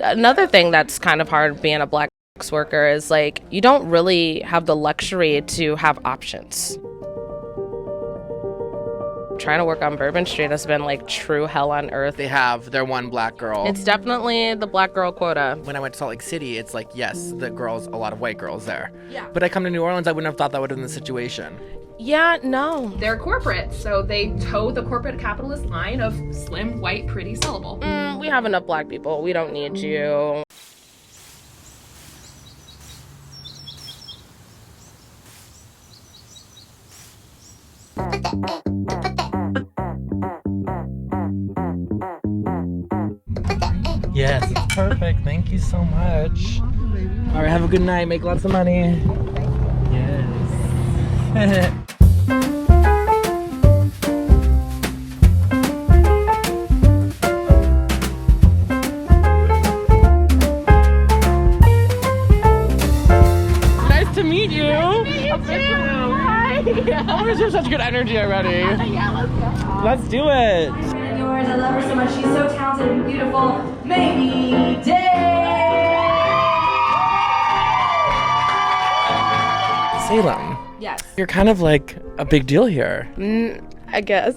another thing that's kind of hard being a black sex worker is like you don't really have the luxury to have options. Trying to work on Bourbon Street has been like true hell on earth. They have their one black girl. It's definitely the black girl quota. When I went to Salt Lake City, it's like, yes, the girls, a lot of white girls there. Yeah. But I come to New Orleans, I wouldn't have thought that would have been the situation. Yeah, no. They're corporate, so they toe the corporate capitalist line of slim, white, pretty, sellable. We have enough black people. We don't need you. Yes, it's perfect. Thank you so much. All right, have a good night. Make lots of money. Yes. Nice to meet you. Hi. Oh, you have such good energy already. Yeah, let's go. Let's do it. Yours, I love her so much. She's so talented and beautiful. Maybe Day. Sailem. Yes. You're kind of like a big deal here. I guess.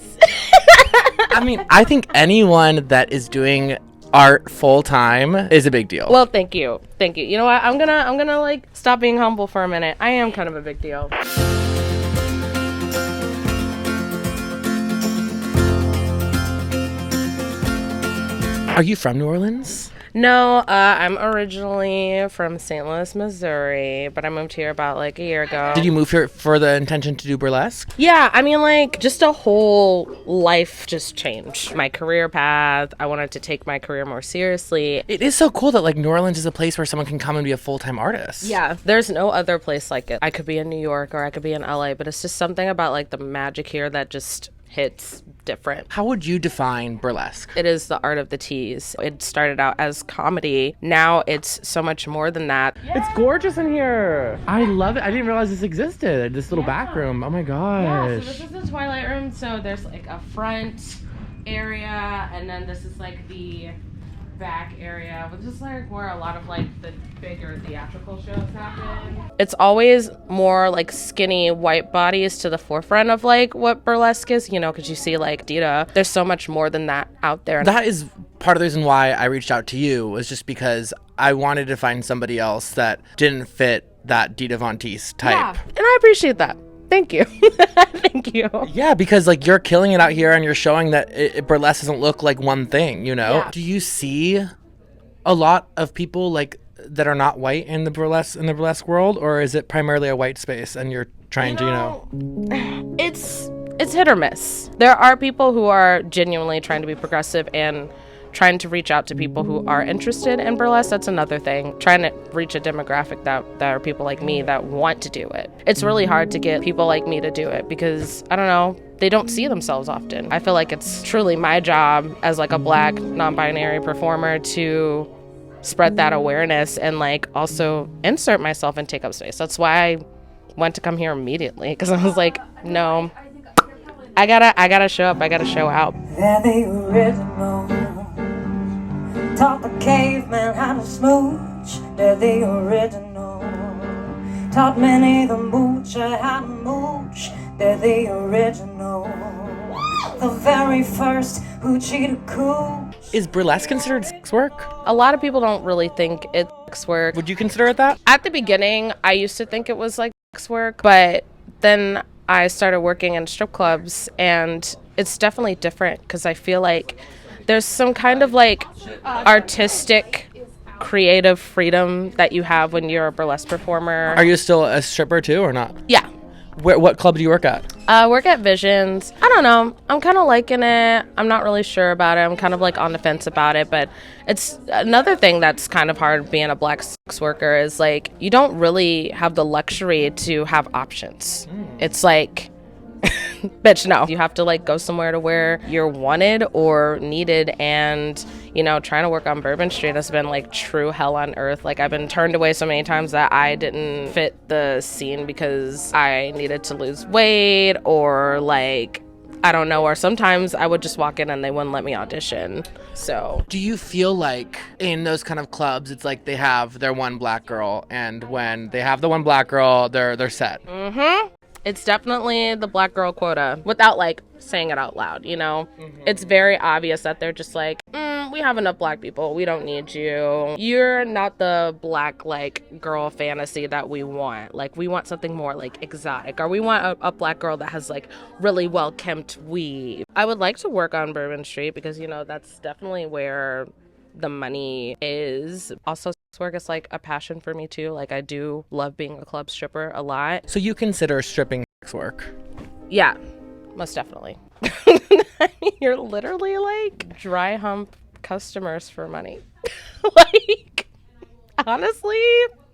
I mean, I think anyone that is doing art full time is a big deal. Well, thank you. Thank you. You know what? I'm gonna like stop being humble for a minute. I am kind of a big deal. Are you from New Orleans? No, I'm originally from St. Louis, Missouri, but I moved here about like a year ago. Did you move here for the intention to do burlesque? Yeah, I mean, like, just a whole life just changed. My career path, I wanted to take my career more seriously. It is so cool that like New Orleans is a place where someone can come and be a full-time artist. Yeah, there's no other place like it. I could be in New York or I could be in LA, but it's just something about like the magic here that just hits different. How would you define burlesque? It is the art of the tease. It started out as comedy. Now it's so much more than that. It's gorgeous in here. I love it. I didn't realize this existed. This little back room. Oh my gosh. Yeah, so this is the Twilight Room. So there's like a front area, and then this is like the back area, which is like where a lot of like the bigger theatrical shows happen. It's always more like skinny white bodies to the forefront of like what burlesque is, you know, because you see like Dita. There's so much more than that out there. That is part of the reason why I reached out to you, was just because I wanted to find somebody else that didn't fit that Dita Von Teese type. Yeah, and I appreciate that. Thank you. Thank you. Yeah, because like you're killing it out here and you're showing that burlesque doesn't look like one thing, you know? Yeah. Do you see a lot of people like that are not white in the burlesque world, or is it primarily a white space and you're trying to, you know? It's hit or miss. There are people who are genuinely trying to be progressive and trying to reach out to people who are interested in burlesque. That's another thing. Trying to reach a demographic that are people like me that want to do it. It's really hard to get people like me to do it because, I don't know, they don't see themselves often. I feel like it's truly my job as like a black non-binary performer to spread that awareness and like also insert myself and take up space. That's why I went to come here immediately, because I was like, no, I gotta show up, I gotta show out. They're the original. Taught the caveman how to smooch. They're the original. Taught many the moocher how to mooch. They're the original. The very first hoochie to cooch. Is burlesque considered sex work? A lot of people don't really think it's sex work. Would you consider it that? At the beginning, I used to think it was like sex work, but then I started working in strip clubs, and it's definitely different because I feel like there's some kind of like artistic, creative freedom that you have when you're a burlesque performer. Are you still a stripper too, or not? Yeah. What club do you work at? I work at Visions. I don't know. I'm kind of liking it. I'm not really sure about it. I'm kind of like on the fence about it. But it's another thing that's kind of hard being a black sex worker is like you don't really have the luxury to have options. It's like, bitch, no. You have to like go somewhere to where you're wanted or needed. And, you know, trying to work on Bourbon Street has been like true hell on earth. Like I've been turned away so many times that I didn't fit the scene because I needed to lose weight, or like I don't know, or sometimes I would just walk in and they wouldn't let me audition. So Do you feel like in those kind of clubs, it's like they have their one black girl, and when they have the one black girl, they're set? it's definitely the black girl quota without like saying it out loud, you know? It's very obvious that they're just like, we have enough black people. We don't need you. You're not the black like girl fantasy that we want. Like we want something more like exotic, or we want a black girl that has like really well kempt weave. I would like to work on Bourbon Street because, you know, that's definitely where the money is. Also, sex work is like a passion for me too. Like I do love being a club stripper a lot. So you consider stripping sex work? Yeah, most definitely. You're literally like dry hump customers for money. Like, honestly,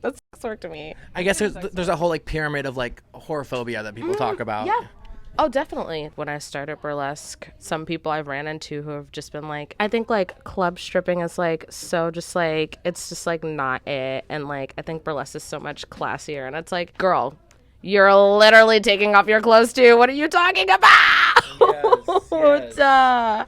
that's sex work to me. I guess there's a whole like pyramid of like whorephobia that people talk about. Yeah. Oh, definitely. When I started burlesque, some people I've ran into who have just been like, I think like club stripping is like so just like, it's just like not it. And like, I think burlesque is so much classier. And it's like, girl, you're literally taking off your clothes too. What are you talking about? Yes.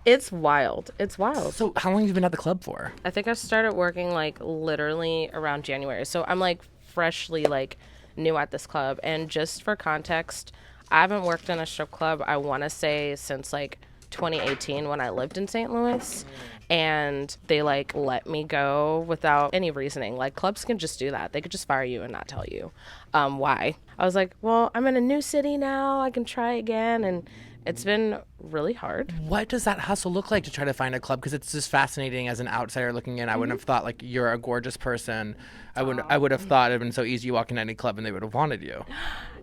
It's wild. It's wild. So how long have you been at the club for? I think I started working like literally around January. So I'm like freshly like new at this club. And just for context, I haven't worked in a strip club, I want to say, since like 2018 when I lived in St. Louis. And they like let me go without any reasoning. Like clubs can just do that. They could just fire you and not tell you why. I was like, well, I'm in a new city now. I can try again. And it's been really hard. What does that hustle look like to try to find a club? Because it's just fascinating as an outsider looking in. I wouldn't have thought like you're a gorgeous person. I would have thought it'd been so easy you walk in any club and they would have wanted you.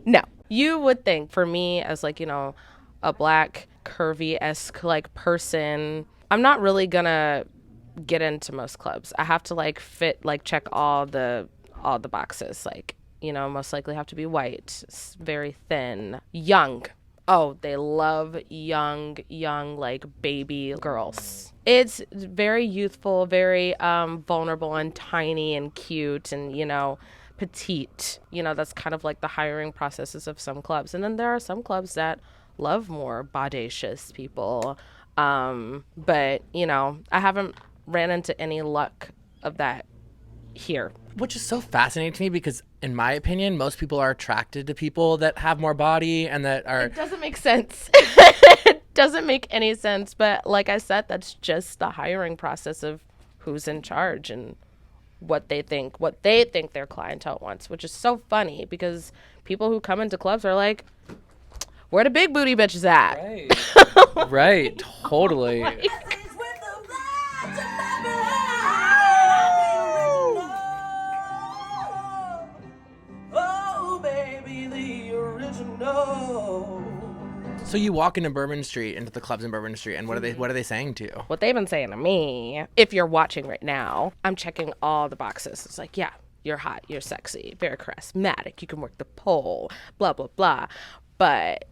No. You would think for me as like, you know, a black curvy-esque like person, I'm not really gonna get into most clubs. I have to like fit, like check all the boxes. Like, you know, most likely have to be white, very thin, young. Oh, they love young, like baby girls. It's very youthful, very vulnerable and tiny and cute and, you know, petite. You know, that's kind of like the hiring processes of some clubs. And then there are some clubs that love more bodacious people. But, you know, I haven't ran into any luck of that here. Which is so fascinating to me because, in my opinion, most people are attracted to people that have more body and that are... It doesn't make sense. It doesn't make any sense. But like I said, that's just the hiring process of who's in charge and what they think their clientele wants, which is so funny because people who come into clubs are like, where the big booty bitches at? Right. Right. Totally. So you walk into Bourbon Street, into the clubs in Bourbon Street, and what are they saying to you? What they've been saying to me, if you're watching right now, I'm checking all the boxes. It's like, yeah, you're hot, you're sexy, very charismatic, you can work the pole, blah, blah, blah. But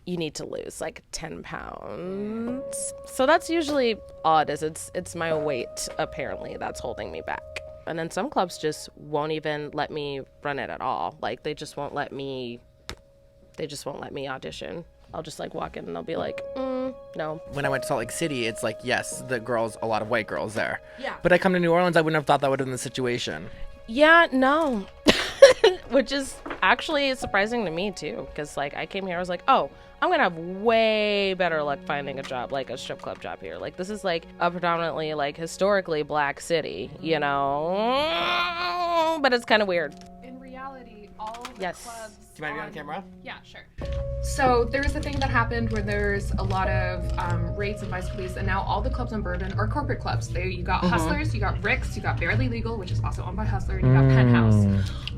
you need to lose like 10 pounds. So that's usually all it is. It's my weight, apparently, that's holding me back. And then some clubs just won't even let me run it at all. Like they just won't let me audition. I'll just like walk in and they'll be like, no. When I went to Salt Lake City, it's like, yes, the girls, a lot of white girls there. Yeah. But I come to New Orleans, I wouldn't have thought that would have been the situation. Yeah, no. Which is actually surprising to me too. Because like I came here, I was like, oh, I'm going to have way better luck finding a job, like a strip club job here. Like this is like a predominantly like historically black city, you know? But it's kind of weird. In reality, all the Yes. clubs... Do you mind being on camera? Yeah, sure. So there's a thing that happened where there's a lot of raids and vice police, and now all the clubs in Bourbon are corporate clubs. You got Hustlers, you got Rick's, you got Barely Legal, which is also owned by Hustler, and you got Penthouse.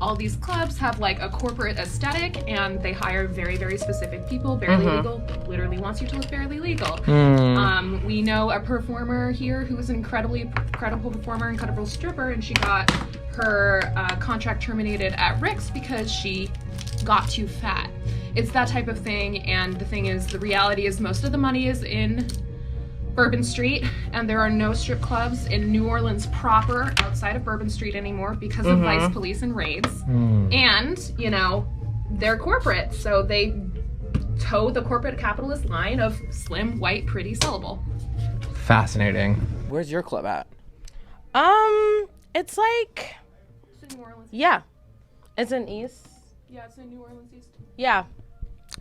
All these clubs have like a corporate aesthetic, and they hire very, very specific people. Barely Legal literally wants you to look barely legal. We know a performer here who is an incredible performer, incredible stripper, and she got her contract terminated at Rick's because she got too fat. It's that type of thing, and the thing is, the reality is most of the money is in Bourbon Street, and there are no strip clubs in New Orleans proper outside of Bourbon Street anymore because of vice police and raids. And, you know, they're corporate, so they toe the corporate capitalist line of slim, white, pretty, sellable. Fascinating. Where's your club at? It's like, It's in New Orleans. yeah, it's in East. Yeah, it's in New Orleans East. Yeah.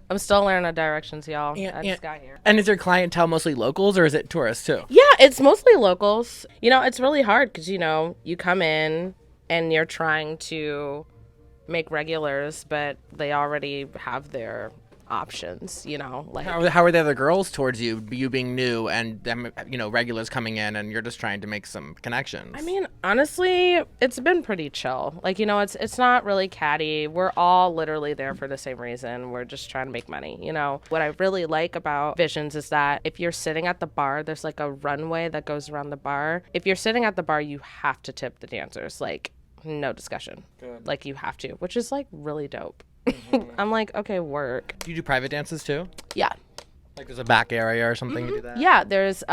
I'm still learning the directions, y'all. Yeah, I just got here. And is your clientele mostly locals or is it tourists too? Yeah, it's mostly locals. You know, it's really hard because, you know, you come in and you're trying to make regulars, but they already have their options, you know. Like, How are the other girls towards you being new and them, you know, regulars coming in and you're just trying to make some connections? I mean, honestly, it's been pretty chill. Like, you know, it's not really catty. We're all literally there for the same reason. We're just trying to make money, you know. What I really like about Visions is that if you're sitting at the bar, there's like a runway that goes around the bar. If you're sitting at the bar, you have to tip the dancers. Like, no discussion. Good. Like, you have to, which is like really dope. I'm like, okay, work. Do you do private dances too? Yeah. Like there's a back area or something you do that? Yeah, there's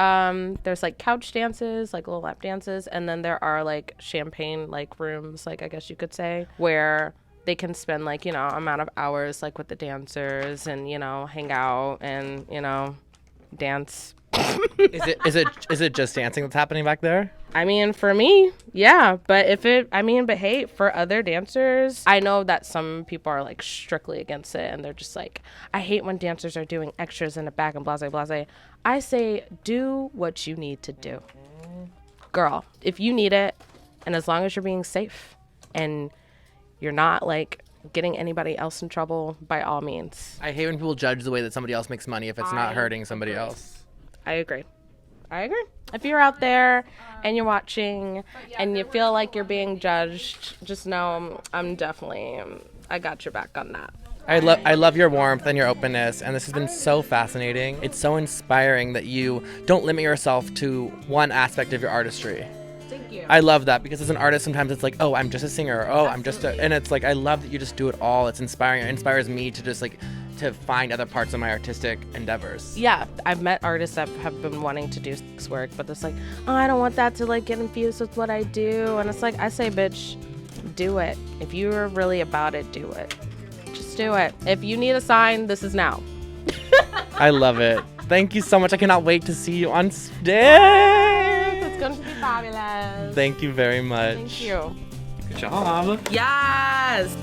like couch dances, like little lap dances, and then there are like champagne like rooms, like I guess you could say, where they can spend like, you know, amount of hours like with the dancers and, you know, hang out and, you know, dance. Is it just dancing that's happening back there? I mean, for me, yeah. But but hey, for other dancers, I know that some people are like strictly against it and they're just like, I hate when dancers are doing extras in the back and blase, blase. I say, do what you need to do. Girl, if you need it, and as long as you're being safe and you're not like getting anybody else in trouble, by all means. I hate when people judge the way that somebody else makes money if it's not hurting somebody else. I agree. If you're out there and you're watching and you feel like you're being judged, just know I got your back on that. I love your warmth and your openness, and this has been so fascinating. It's so inspiring that you don't limit yourself to one aspect of your artistry. Thank you. I love that because as an artist, sometimes it's like, oh, I'm just a singer. Or, oh, I'm just a, and it's like, I love that you just do it all. It's inspiring. It inspires me to just like, to find other parts of my artistic endeavors. Yeah, I've met artists that have been wanting to do sex work, but it's like, oh, I don't want that to like get infused with what I do. And it's like, I say, bitch, do it. If you're really about it, do it. Just do it. If you need a sign, this is now. I love it. Thank you so much. I cannot wait to see you on stage. It's going to be fabulous. Thank you very much. Thank you. Good job. Yes.